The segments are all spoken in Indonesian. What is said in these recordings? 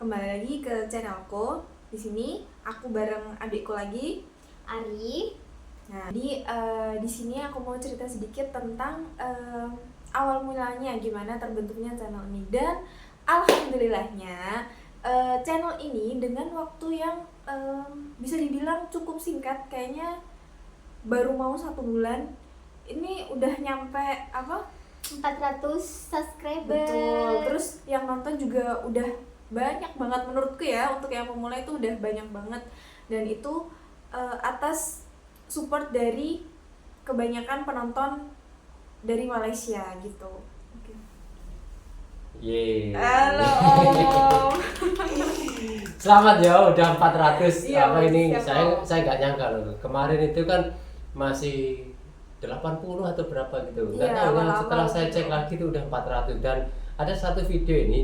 kembali lagi ke channelku. Di sini aku bareng adikku lagi, Ari. Nah, di sini aku mau cerita sedikit tentang awal mulanya gimana terbentuknya channel ini, dan alhamdulillahnya channel ini dengan waktu yang bisa dibilang cukup singkat, kayaknya baru mau 1 bulan ini udah nyampe 400 subscriber. Betul. Terus yang nonton juga udah banyak banget menurutku ya, untuk yang pemula itu udah banyak banget, dan itu atas support dari kebanyakan penonton dari Malaysia gitu. Oke. Yeay. Halo Om. Selamat ya udah 400. Iya, Apa ini siap, saya nggak nyangka loh. Kemarin itu kan masih 80 atau berapa gitu. Nggak Iya, tahu kan, awal-awal setelah saya cek gitu. lagi itu udah 400, dan ada satu video ini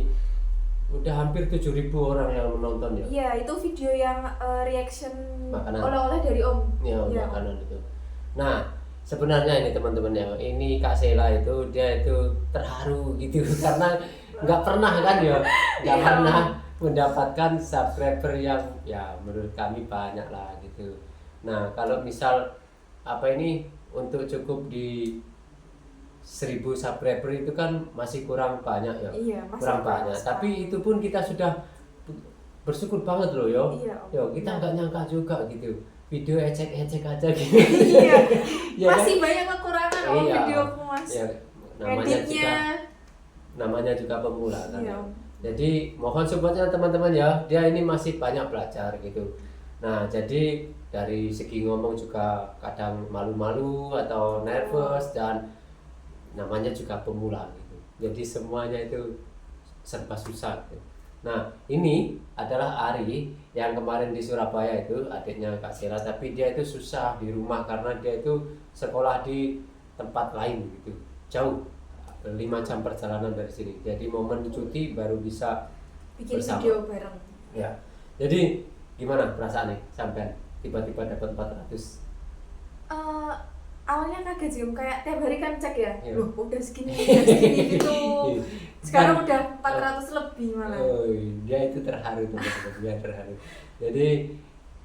udah hampir 7.000 orang yang menonton ya. Iya, itu video yang reaction Makanan. oleh-oleh dari Om. Ya, Iya, Om. makanan itu. Nah, sebenarnya ini teman-teman ya, ini Kak Sheila itu dia itu terharu gitu karena nggak pernah kan ya, nggak Iya, pernah Om. mendapatkan subscriber yang ya menurut kami banyak lah gitu. Nah, kalau misal apa ini untuk cukup di 1.000 subscriber itu kan masih kurang banyak ya. Iya, masih kurang kurang banyak. sekali. Tapi itu pun kita sudah bersyukur banget loh yo. Iya, Om. Yo, kita nggak nyangka juga gitu. Video ecek-ecek aja gitu. Iya. Ya kan? Masih banyak kekurangan Om Iya. videoku, Mas. Ya, Editnya. namanya juga pemula kan. Iya, Om. Jadi mohon supportnya teman-teman ya. Dia ini masih banyak belajar gitu. Nah, jadi dari segi ngomong juga kadang malu-malu atau nervous, dan namanya juga pemula gitu. Jadi semuanya itu serba susah gitu. Nah, ini adalah Ari yang kemarin di Surabaya itu, adiknya Kak Sheila, tapi dia itu susah di rumah karena dia itu sekolah di tempat lain gitu. Jauh, 5 jam perjalanan dari sini. Jadi momen cuti baru bisa Bikin bersama. video bareng. Ya. Jadi gimana perasaan nih sampai tiba-tiba dapat 400? Awalnya kaget sih Om, kayak tiap hari kan cek ya, Iya. loh udah segini gitu. Sekarang udah 400 lebih malah. Oh, dia itu terharu teman-teman, dia terharu. Jadi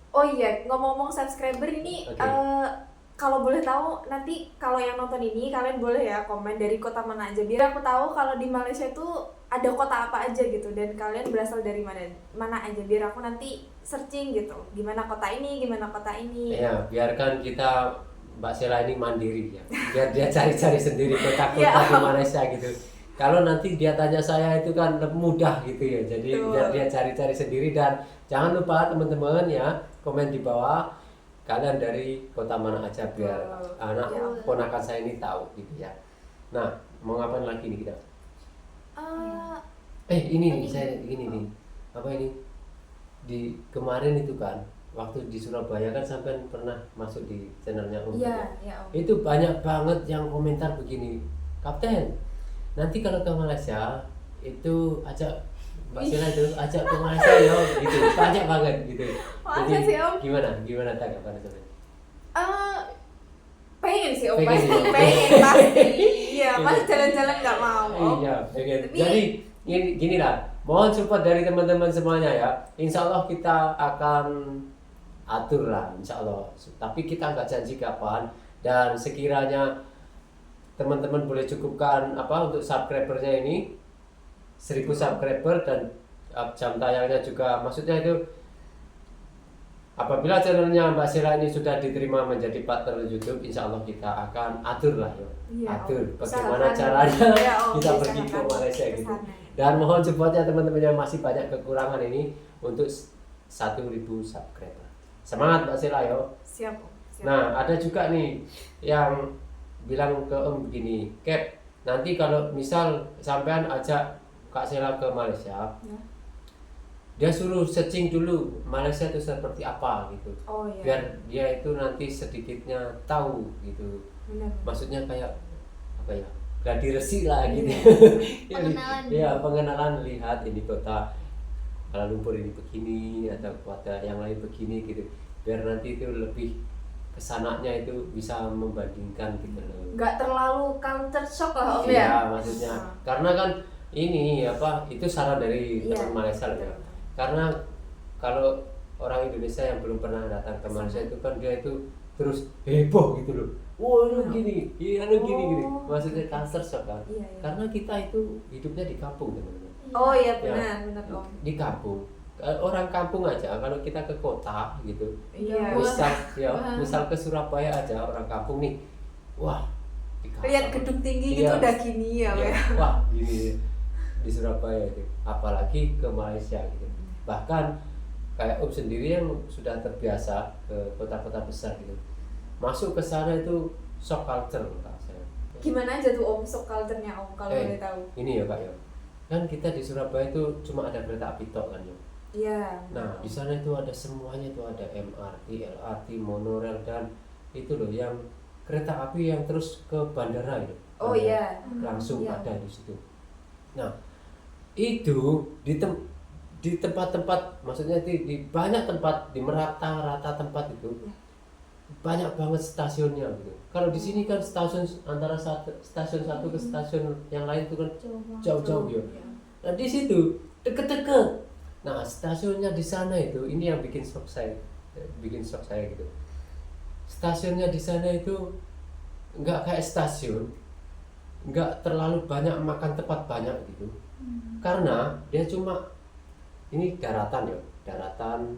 Oh iya, ngomong-ngomong subscriber ini, Oke. kalau boleh tahu nanti kalau yang nonton ini kalian boleh ya komen dari kota mana aja, biar aku tahu kalau di Malaysia itu ada kota apa aja gitu, dan kalian berasal dari mana aja, biar aku nanti searching gitu, gimana kota ini, gimana kota ini. ya biarkan kita Mbak Sheila ini mandiri ya, biar dia cari-cari sendiri kota-kota Iya. di Malaysia gitu. Kalau nanti dia tanya saya itu kan mudah gitu ya, jadi Betul. biar dia cari-cari sendiri. Dan jangan lupa teman-teman ya, komen di bawah kalian dari kota mana aja, biar Betul. anak Ya. ponakan saya ini tahu gitu ya. Nah, mau ngapain lagi nih kita? Ini nih, saya gini nih, apa ini di kemarin itu kan waktu di Surabaya kan sampai pernah masuk di channelnya Om. Iya, ya Om. Itu banyak banget yang komentar begini, Kapten, nanti kalau ke Malaysia itu ajak Mbak Sheila itu ajak ke Malaysia ya gitu, banyak banget gitu. Masa sih, Om? Gimana tanggapan Sobat? Pengen sih Om, Pengen pasti ya? pengen pasti. Iya, masa jalan-jalan nggak mau Om. Iya, pengen. Tapi- Jadi gini lah, mohon support dari teman-teman semuanya ya. Insya Allah kita akan atur lah, insya Allah. Tapi kita nggak janji kapan. Dan sekiranya teman-teman boleh cukupkan untuk subscribernya ini 1.000 subscriber, dan jam tayangnya juga, maksudnya itu apabila channelnya Mbak Sheila ini sudah diterima menjadi partner YouTube, insya Allah kita akan atur lah ya. Iya, Atur Om. bagaimana Usahakan. caranya Iya, Om, kita pergi ke usahakan Malaysia ke gitu. sana. Dan mohon supportnya teman-teman yang masih banyak kekurangan ini untuk 1.000 subscriber. Semangat Mbak Sheila yo. Siap Om. Siap. Nah, ada juga nih yang bilang ke Om begini, Cap, nanti kalau misal sampean ajak Kak Sheila ke Malaysia, Ya. dia suruh searching dulu Malaysia itu seperti apa gitu. Oh iya. Biar dia itu nanti sedikitnya tahu gitu. Benar. Maksudnya kayak apa ya, gladi resi lah gitu. Iya. Pengenalan. Ya, pengenalan, lihat ini kota Kuala Lumpur ini begini atau kota yang lain begini gitu, biar nanti itu lebih kesananya itu bisa membandingkan gitu loh. Nggak terlalu culture shock lah Om Iya, ya. maksudnya Nah. karena kan ini itu saran dari Iya. teman Malaysia loh ya. Karena kalau orang Indonesia yang belum pernah datang ke Malaysia itu kan dia itu terus heboh gitu loh. Wah, lu gini, iya lu gini. Oh. Maksudnya culture shock kan. Iya, iya. Karena kita itu hidupnya di kampung, teman-teman. Oh iya Ya. benar Om. Di kampung. Orang kampung aja, kalau kita ke kota gitu. Iya. Misal ke Surabaya aja orang kampung nih. Wah, di kampung. Lihat gedung tinggi Iya. gitu udah gini ya, Iya, ya. wah gini di Surabaya itu, apalagi ke Malaysia gitu. Bahkan kayak Om sendiri yang sudah terbiasa ke kota-kota besar gitu, masuk ke sana itu shock culture menurut saya. Gimana aja tuh Om shock culture-nya Om kalau boleh tahu? Ini ya Kak ya, kan kita di Surabaya itu cuma ada kereta api tok kan ya. Iya. Nah di sana itu ada semuanya, itu ada MRT, LRT, monorail, dan itu loh yang kereta api yang terus ke bandara itu. Oh Bandara iya. langsung Iya. ada di situ. Nah itu di tempat-tempat, maksudnya di banyak tempat, di merata-rata tempat itu Iya. banyak banget stasiunnya gitu. Kalau di sini kan stasiun antara stasiun satu ke stasiun yang lain itu kan jauh-jauh ya. Iya. Nah di situ deket-deket. Nah stasiunnya di sana itu, ini yang bikin shock saya gitu. Stasiunnya di sana itu nggak kayak stasiun, nggak terlalu banyak makan tempat banyak gitu. Karena dia cuma ini daratan ya, daratan.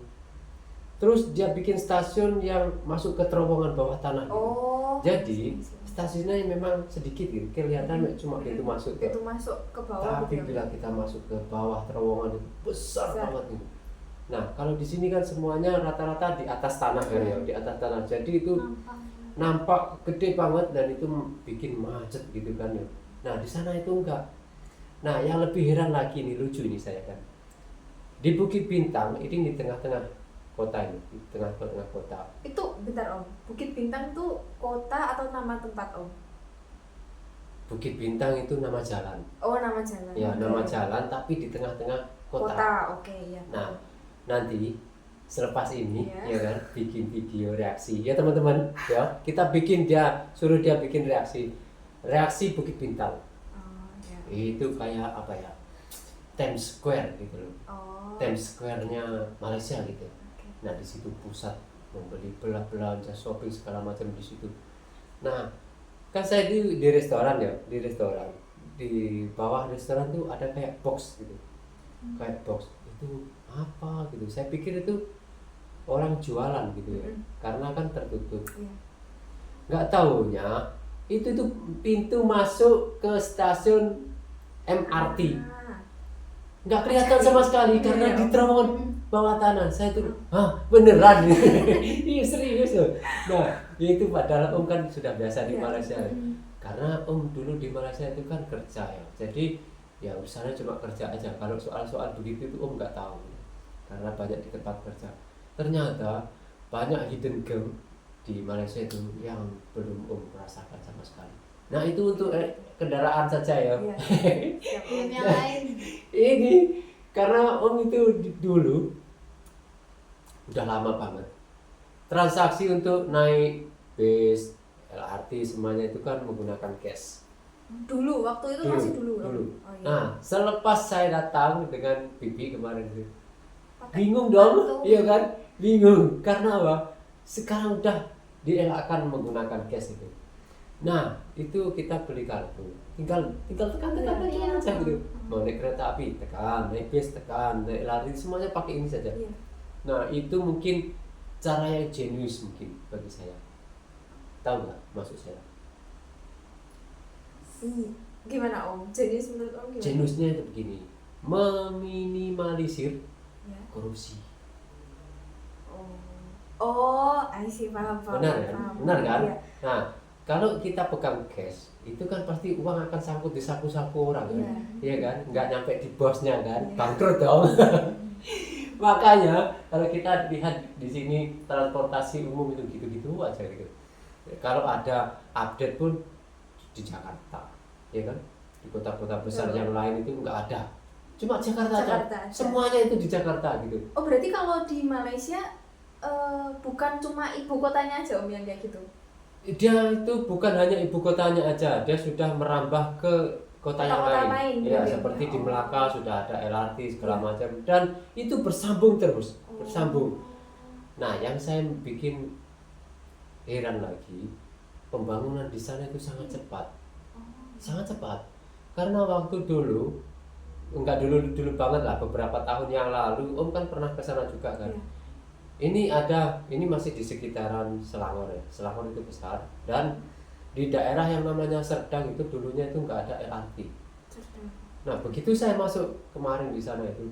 Terus dia bikin stasiun yang masuk ke terowongan bawah tanah gitu. Oh. Jadi stasiunnya memang sedikit gitu, kelihatan cuma itu masuk ke. Itu masuk ke bawah Tapi gitu. bila kita masuk ke bawah terowongan itu besar Besar. banget gitu. Nah kalau di sini kan semuanya rata-rata di atas tanah kan ya, di atas tanah. Jadi itu nampak gede banget dan itu bikin macet gitu kan ya. Nah di sana itu enggak. Nah yang lebih heran lagi nih, lucu ini saya kan. Di Bukit Bintang ini di tengah-tengah kota ini, di tengah-tengah kota. Itu bentar Om. Bukit Bintang tuh kota atau nama tempat Om? Bukit Bintang itu nama jalan. Oh nama jalan. Ya Oke. nama jalan tapi di tengah-tengah kota. Kota, oke ya. Nah, nanti selepas ini Iya. ya kan bikin video reaksi ya teman-teman ya, kita suruh dia bikin reaksi Bukit Bintang. Oh ya. Itu kayak apa ya, Times Square gitu loh, Oh. Times Square-nya Malaysia gitu. Oke. Nah di situ pusat membeli belanja shopping segala macam di situ. Nah kan saya di restoran ya, di bawah restoran tuh ada kayak box gitu, kayak box itu apa gitu. Saya pikir itu orang jualan gitu ya, karena kan tertutup. Iya. Nggak taunya itu tuh pintu masuk ke stasiun MRT. Ah. Nggak kelihatan sama sekali karena Iya. di terowongan bawah tanah. Saya tuh, hah beneran? Iya serius loh. Nah itu padahal Om kan sudah biasa di Iya. Malaysia. Karena Om dulu di Malaysia itu kan kerja ya. Jadi ya urusannya cuma kerja aja. Kalau soal-soal begitu itu Om nggak tahu. Karena banyak di tempat kerja. Ternyata banyak hidden gem di Malaysia itu yang belum Om rasakan sama sekali. Nah itu untuk kendaraan saja ya. Iya. Siap, Om. Belum yang lain. Ini karena Om itu dulu udah lama banget transaksi untuk naik bis, LRT semuanya itu kan menggunakan cash. Dulu waktu itu masih dulu. Om? dulu. Oh, iya. Nah selepas saya datang dengan Bibi kemarin itu Pakai bingung dong, kartu. iya kan, bingung karena apa? Sekarang udah dielakkan menggunakan cash itu. Nah itu kita beli kartu, tinggal tekan Iya. aja gitu. Mau naik kereta api tekan, naik bis tekan, naik lari semuanya pakai ini saja. Iya. Nah itu mungkin cara yang jenius mungkin bagi saya. Tahu nggak maksud saya? Gimana Om? Jenius menurut Om gimana? Jeniusnya itu begini, meminimalisir Ya. korupsi. Oh, I see, paham. Benar kan? paham. Benar kan? Iya. Nah, kalau kita pegang cash, itu kan pasti uang akan sangkut di saku-saku orang kan? Iya. Iya kan? Nggak nyampe di bosnya kan? Iya. Bangkrut dong. Makanya kalau kita lihat di sini transportasi umum itu gitu-gitu aja gitu. Kalau ada update pun di Jakarta, ya kan? Di kota-kota besar Betul. yang lain itu nggak ada. Cuma Jakarta aja. Jakarta aja. Semuanya itu di Jakarta gitu. Oh, berarti kalau di Malaysia bukan cuma ibu kotanya aja Om yang kayak gitu? Dia itu bukan hanya ibu kotanya aja, dia sudah merambah ke kota yang Kota-kota lain. lain, Ya, gitu. seperti di Oh. Melaka sudah ada LRT segala Iya. macam dan itu bersambung terus, Oh. bersambung. Nah, yang saya bikin heran lagi, pembangunan di sana itu sangat cepat. Sangat cepat. Karena waktu dulu enggak dulu banget lah, beberapa tahun yang lalu Om kan pernah ke sana juga kan. Iya. Ini masih di sekitaran Selangor ya. Selangor itu besar dan di daerah yang namanya Serdang itu dulunya itu enggak ada LRT. Nah, begitu saya masuk kemarin di sana itu,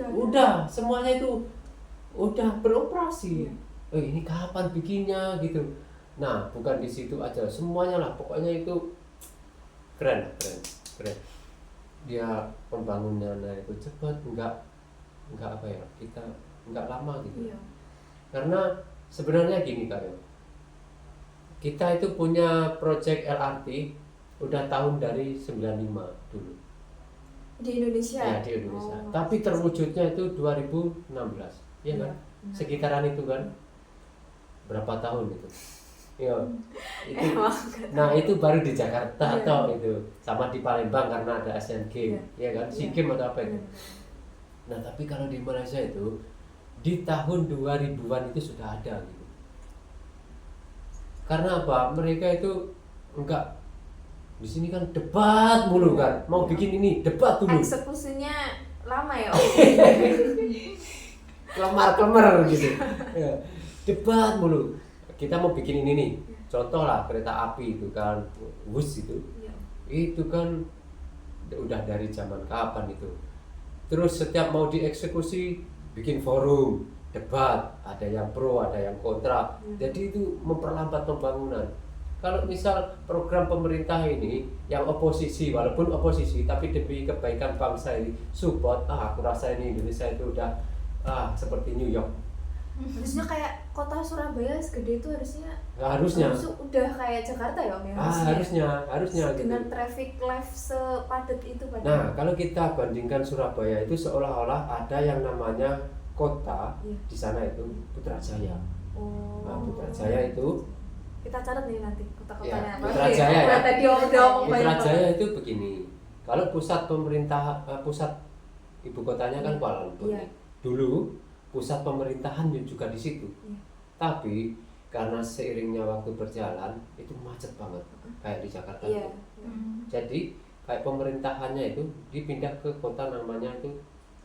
udah semuanya itu udah beroperasi. Iya. Ini kapan bikinnya gitu. Nah, bukan di situ aja, semuanya lah pokoknya itu keren. Dia pembangunannya itu cepat, enggak apa ya, kita enggak lama gitu. Iya. Karena sebenarnya gini Kak, kita itu punya project LRT udah tahun dari 95 dulu. Di Indonesia. Ya, di Indonesia. Oh. Tapi terwujudnya itu 2016. Iya kan? Iya. Sekitaran itu kan. Berapa tahun itu? Ya. Itu. Emang. Nah, itu baru di Jakarta Iya. atau itu sama di Palembang karena ada Asian Games, ya kan? SEA Iya. Games atau apa itu. Nah, tapi kalau di Malaysia itu di tahun 2000-an itu sudah ada gitu. Karena apa? Mereka itu enggak di sini kan debat mulu kan. Mau bikin ini debat dulu. Eksekusinya lama ya. Kelemar gitu. Ya. Debat mulu. Kita mau bikin ini nih. Contoh lah kereta api itu kan, bus itu. Iya. Itu kan udah dari zaman kapan itu. Terus setiap mau dieksekusi bikin forum, debat, ada yang pro, ada yang kontra. Jadi itu memperlambat pembangunan. Kalau misal program pemerintah ini yang oposisi, walaupun oposisi tapi demi kebaikan bangsa ini support, aku rasa ini Indonesia itu udah seperti New York. Harusnya kayak kota Surabaya segede itu harusnya Harusnya. udah kayak Jakarta ya Om ya. Harusnya gitu. Dengan traffic light sepadat itu Nah, padahal. kalau kita bandingkan Surabaya itu seolah-olah ada yang namanya kota Iya. di sana itu Putrajaya. Oh. Nah, Putrajaya itu Kita catat nih nanti kota-kotanya Ya, apa. Putrajaya ya. Tadi udah ngomong banyak Putrajaya banget. itu begini. Kalau pusat pemerintah pusat ibu kotanya kan Kuala Lumpur. Iya. Dulu pusat pemerintahan juga di situ. Iya. Tapi karena seiringnya waktu berjalan itu macet banget kayak di Jakarta. Iya. Jadi kayak pemerintahannya itu dipindah ke kota namanya itu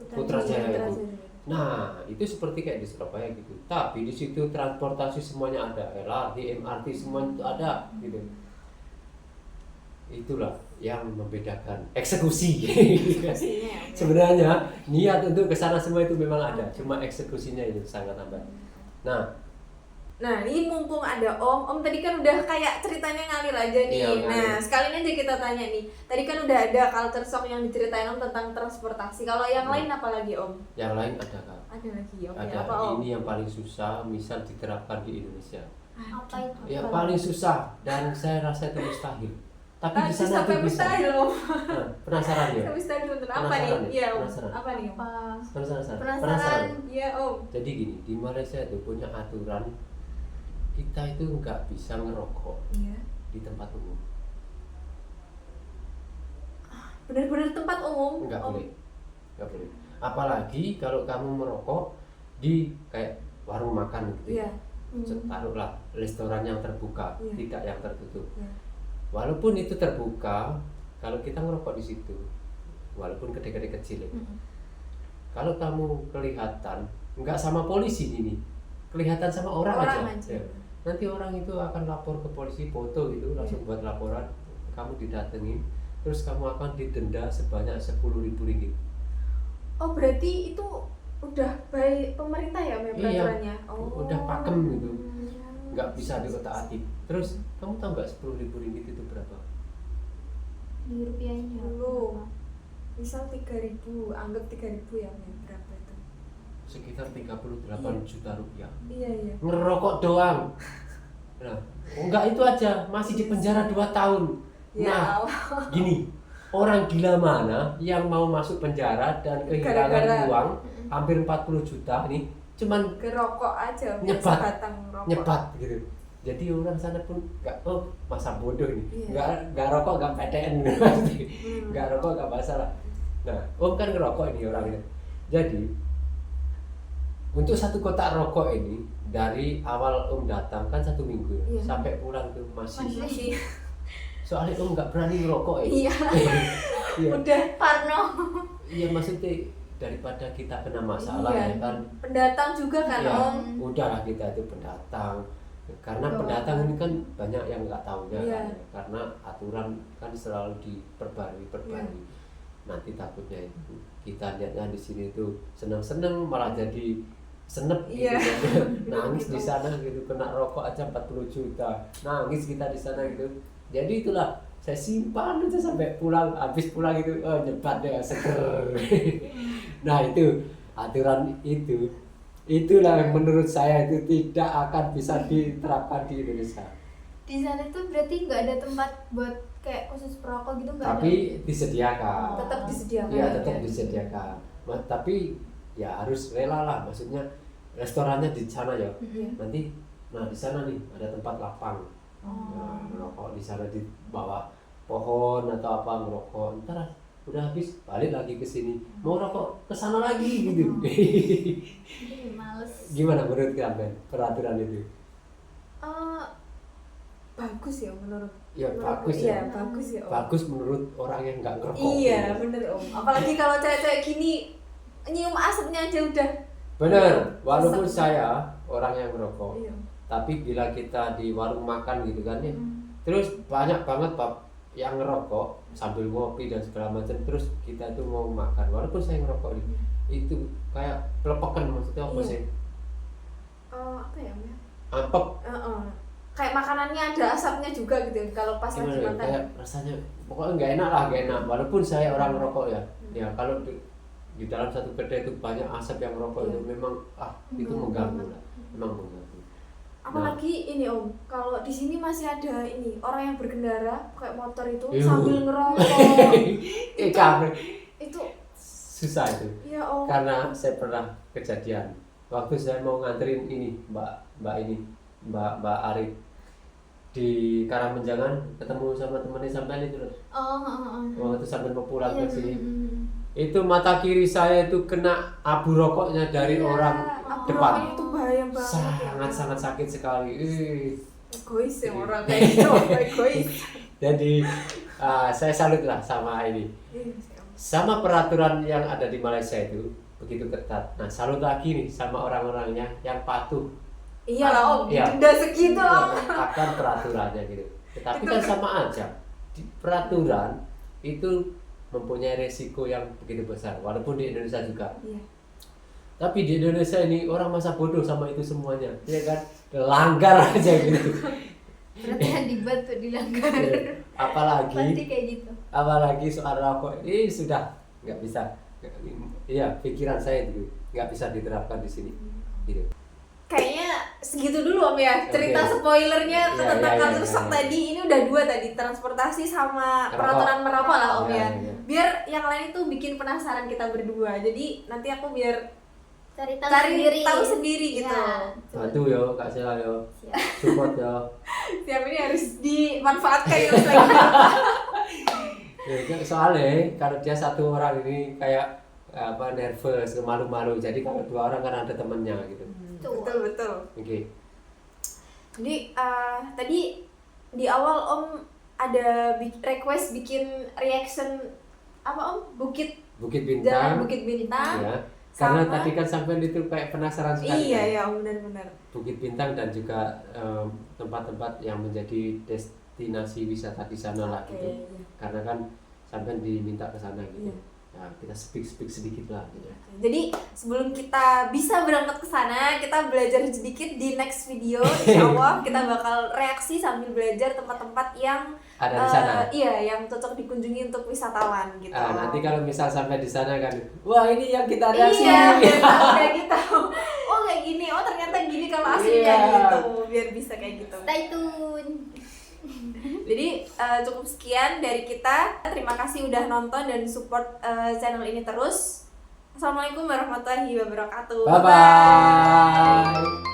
Putrajaya Putrajaya itu. Nah, itu seperti kayak di Surabaya gitu. Tapi di situ transportasi semuanya ada, LRT, MRT semuanya itu ada gitu. Itulah yang membedakan eksekusi. Eksekusinya, ya. Sebenarnya niat untuk ke sana semua itu memang ada, cuma eksekusinya itu sangat lambat. Nah, ini mumpung ada Om tadi kan udah kayak ceritanya ngalir aja nih. Iya, ngalir. Nah, sekalian aja kita tanya nih. Tadi kan udah ada culture shock yang diceritain Om tentang transportasi. Kalau yang lain apa lagi Om? Yang lain ada Kak. Ada lagi Om. Ada Ya, apa Om? ini yang paling susah misal diterapkan di Indonesia. Apa itu? Yang paling susah dan saya rasa itu mustahil. Tapi di Tadi sana sampai itu bisa. mustahil Om. Nah, penasaran ya? Sampai mustahil bener. Apa Penasaran nih? ya? Iya Om. Penasaran. Apa nih Om? Penasaran. Iya Om. Jadi gini, di Malaysia itu punya aturan kita itu nggak bisa ngerokok Iya. di tempat umum. Bener-bener tempat umum. Nggak Om. boleh. Nggak boleh. Apalagi kalau kamu merokok di kayak warung makan gitu. Iya. Taruhlah restoran yang terbuka, Iya. tidak yang tertutup. Iya. Walaupun itu terbuka, kalau kita ngerokok di situ, walaupun gede-gede kecil, kalau kamu kelihatan nggak sama polisi ini, kelihatan sama orang aja. aja. Ya. Nanti orang itu akan lapor ke polisi, foto gitu, langsung buat laporan, kamu didatengin, terus kamu akan didenda sebanyak 10.000 ringgit. Oh, berarti itu udah baik pemerintah ya Om, Iya. peraturannya? Oh. Udah pakem gitu. Iya. Nggak bisa diotak-atik. Terus kamu tahu nggak 10.000 ringgit itu berapa? Di rupiahnya. Dulu. Misal 3.000, anggap 3.000 ya Om, berapa itu? Sekitar 38 Iya. juta rupiah. Iya, iya. Ngerokok doang. Nah, enggak itu aja, masih di penjara 2 tahun. Ya Nah, Allah. gini, orang gila mana yang mau masuk penjara dan kehilangan Gara-gara- uang hampir 40 juta nih, cuman Gerokok aja, Om, Nyebat. sebatang rokok. nyebat gitu. Jadi orang sana pun masa bodoh ini, Iya. nggak rokok nggak PTN, nggak rokok nggak masalah. Nah, kan ngerokok ini orangnya. Jadi untuk satu kotak rokok ini dari awal datang kan 1 minggu ya, Iya. sampai pulang tuh masih. Masih. Soalnya nggak berani ngerokok ya. Iya. Iya. Udah Parno. Iya, maksudnya daripada kita kena masalah Iya. ya kan. Pendatang juga kan Iya, Om. udahlah kita itu pendatang. Karena Betul. pendatang ini kan banyak yang nggak tahunya Iya. kan. Karena aturan kan selalu diperbarui. Iya. Nanti takutnya itu kita lihatnya di sini tuh seneng-seneng malah jadi senep gitu. Iya. Nangis di sana gitu, kena rokok aja 40 juta. Nangis kita di sana gitu. Jadi itulah saya simpan aja sampai pulang, habis pulang itu nyebat deh seger. Nah, itu aturan itu. Itulah yang menurut saya itu tidak akan bisa diterapkan di Indonesia. Di sana tuh berarti nggak ada tempat buat kayak khusus perokok gitu nggak ada. Tapi disediakan. Tetap disediakan. Iya, tetap disediakan. Tapi ya harus rela lah, maksudnya restorannya di sana ya. Iya. Nanti di sana nih ada tempat lapang. Oh. Nah, ngerokok di sana di bawah pohon atau apa ngerokok. Ntar udah habis balik lagi ke sini. Mau rokok ke sana lagi gitu. Jadi males. Gimana menurut kalian peraturan itu? Bagus ya menurut. Ya menurut- bagus Iya, ya. bagus ya Om. Bagus menurut orang yang nggak ngerokok. Iya, gitu. bener Om. Apalagi kalau cewek-cewek gini nyium asapnya aja udah. Bener, walaupun Asap. saya orang yang merokok, Iya. tapi bila kita di warung makan gitu kan ya, terus banyak banget yang ngerokok sambil ngopi dan segala macam, terus kita tuh mau makan, walaupun saya ngerokok nih, itu kayak pelepakan, maksudnya apa Iya. sih? Apa ya Om ya? Ampek, Kayak makanannya ada asapnya juga gitu kalau pas lagi gimana ya? makan. Kayak rasanya pokoknya nggak enak lah, nggak enak. Walaupun saya orang ngerokok ya, ya kalau di dalam satu kedai itu banyak asap yang ngerokok itu memang itu mengganggu lah, memang mengganggu. Apalagi ini Om, kalau di sini masih ada ini orang yang berkendara kayak motor itu Yuh. sambil ngerokok. Capek. Itu Susah itu. ya Om. Karena saya pernah kejadian waktu saya mau nganterin ini Mbak Arif di Karangmenjangan, ketemu sama temennya sampean itu loh. Waktu sampai mau pulang ke sini, itu mata kiri saya itu kena abu rokoknya dari Iya, orang abu depan. rokoknya itu bahaya banget. Sangat sakit sekali. Egois ya orang kayak gitu, egois. Jadi saya salut lah sama ini, sama peraturan yang ada di Malaysia itu begitu ketat. Nah, salut lagi nih sama orang-orangnya yang patuh Iyalah Om, Iya. denda segitu Om. akan peraturannya gitu. Tetapi kan sama aja. Peraturan itu mempunyai resiko yang begitu besar, walaupun di Indonesia juga. Iya. Tapi di Indonesia ini orang masa bodoh sama itu semuanya, ya kan? Langgar aja gitu. Berarti yang dibantu dilanggar. Apalagi Pasti kayak gitu. apalagi soal rokok ini sudah nggak bisa. Iya, pikiran saya itu nggak bisa diterapkan di sini. Gitu. Kayaknya segitu dulu Om ya, cerita Oke. spoilernya Iya, tentang iya, culture iya, shock iya. tadi. Ini udah 2 tadi, transportasi sama Merokok. peraturan merokok lah Om Iya, ya. iya. Biar yang lain itu bikin penasaran kita berdua. Jadi nanti aku biar Cari tahu cari sendiri. tahu sendiri gitu. Ya, Bantu yo, Kak Sela yo, Siap. support yo. Tiap ini harus dimanfaatkan ya Mas lagi. Ya, soalnya kalau dia satu orang ini kayak nervous, malu-malu. Jadi kalau 2 orang kan ada temennya gitu. Betul betul. Oke. Jadi tadi di awal Om ada request bikin reaction apa Om? Bukit Bukit Jalan Bintang. Bukit Bintang. Ya. Karena Sama- tadi kan sampai itu kayak penasaran sekali. Iya kan? ya Om, benar-benar. Bukit Bintang dan juga tempat-tempat yang menjadi destinasi wisata di sana lah Oke, gitu. iya. Karena kan sampai diminta ke sana gitu. Iya. Nah, kita speak sedikit lah gitu. Jadi sebelum kita bisa berangkat ke sana, kita belajar sedikit di next video. Insya Allah kita bakal reaksi sambil belajar tempat-tempat yang Ada di sana. Iya, yang cocok dikunjungi untuk wisatawan gitu. Nanti kalau misal sampai di sana kan, wah ini yang kita reaksi. Iya, biar tahu kayak gitu. Oh kayak gini, oh ternyata gini kalau aslinya Iya. gitu, biar bisa kayak gitu. Stay tune. Jadi cukup sekian dari kita. Terima kasih udah nonton dan support channel ini terus. Assalamualaikum warahmatullahi wabarakatuh. Bye bye.